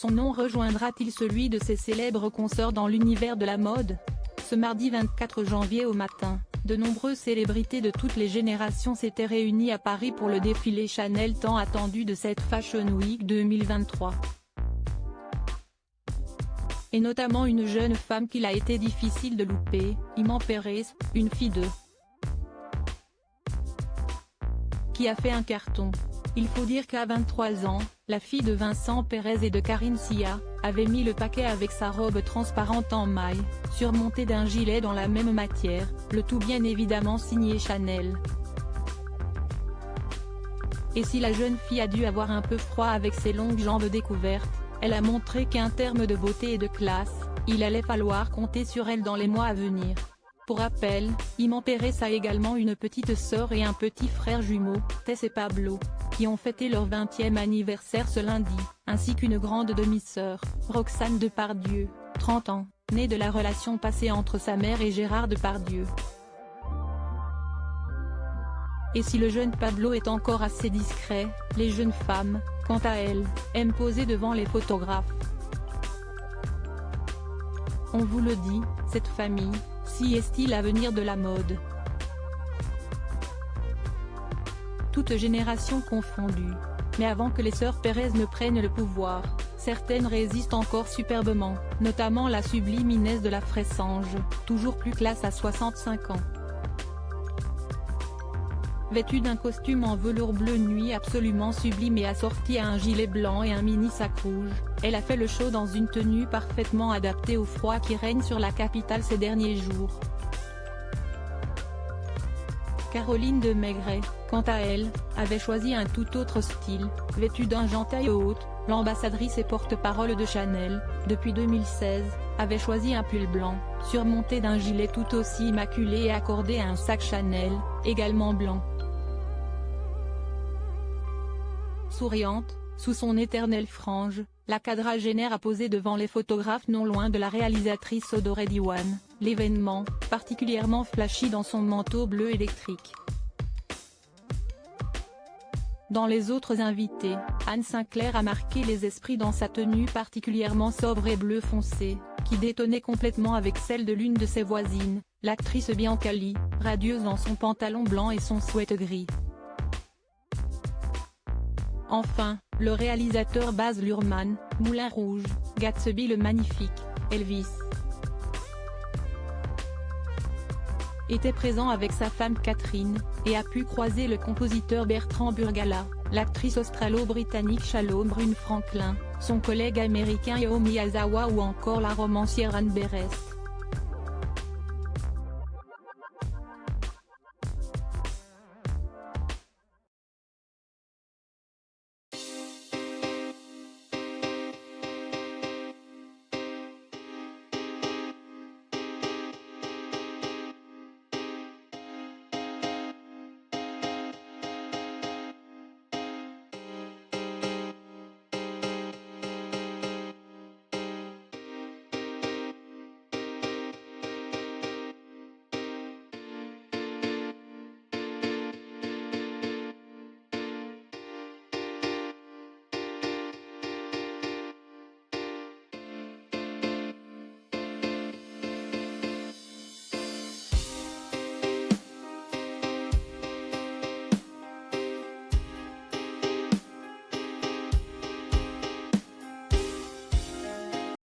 Son nom rejoindra-t-il celui de ses célèbres consorts dans l'univers de la mode? Ce mardi 24 janvier au matin, de nombreuses célébrités de toutes les générations s'étaient réunies à Paris pour le défilé Chanel tant attendu de cette Fashion Week 2023. Et notamment une jeune femme qu'il a été difficile de louper, Iman Perez, une fille de qui a fait un carton. Il faut dire qu'à 23 ans, la fille de Vincent Perez et de Karine Sia, avait mis le paquet avec sa robe transparente en maille, surmontée d'un gilet dans la même matière, le tout bien évidemment signé Chanel. Et si la jeune fille a dû avoir un peu froid avec ses longues jambes découvertes, elle a montré qu'en termes de beauté et de classe, il allait falloir compter sur elle dans les mois à venir. Pour rappel, Iman Perez a également une petite sœur et un petit frère jumeau, Tess et Pablo, qui ont fêté leur 20e anniversaire ce lundi, ainsi qu'une grande demi-sœur, Roxane Depardieu, 30 ans, née de la relation passée entre sa mère et Gérard Depardieu. Et si le jeune Pablo est encore assez discret, les jeunes femmes, quant à elles, aiment poser devant les photographes. On vous le dit, cette famille, si est-il l'avenir de la mode. Toutes générations confondues. Mais avant que les sœurs Perez ne prennent le pouvoir, certaines résistent encore superbement, notamment la sublime Inès de la Fressange, toujours plus classe à 65 ans. Vêtue d'un costume en velours bleu nuit absolument sublime et assortie à un gilet blanc et un mini sac rouge, elle a fait le show dans une tenue parfaitement adaptée au froid qui règne sur la capitale ces derniers jours. Caroline de Maigret, quant à elle, avait choisi un tout autre style, vêtue d'un jean taille haute, l'ambassadrice et porte-parole de Chanel, depuis 2016, avait choisi un pull blanc, surmonté d'un gilet tout aussi immaculé et accordé à un sac Chanel, également blanc. Souriante, sous son éternelle frange, la quadragénaire a posé devant les photographes non loin de la réalisatrice Audrey Diwan, l'événement, particulièrement flashy dans son manteau bleu électrique. Dans les autres invités, Anne Sinclair a marqué les esprits dans sa tenue particulièrement sobre et bleu foncé, qui détonnait complètement avec celle de l'une de ses voisines, l'actrice Bianca Lee, radieuse dans son pantalon blanc et son sweat gris. Enfin, le réalisateur Baz Luhrmann, Moulin Rouge, Gatsby le Magnifique, Elvis, était présent avec sa femme Catherine, et a pu croiser le compositeur Bertrand Burgala, l'actrice australo-britannique Shalom Brune Franklin, son collègue américain Hayao Miyazawa ou encore la romancière Anne Berest.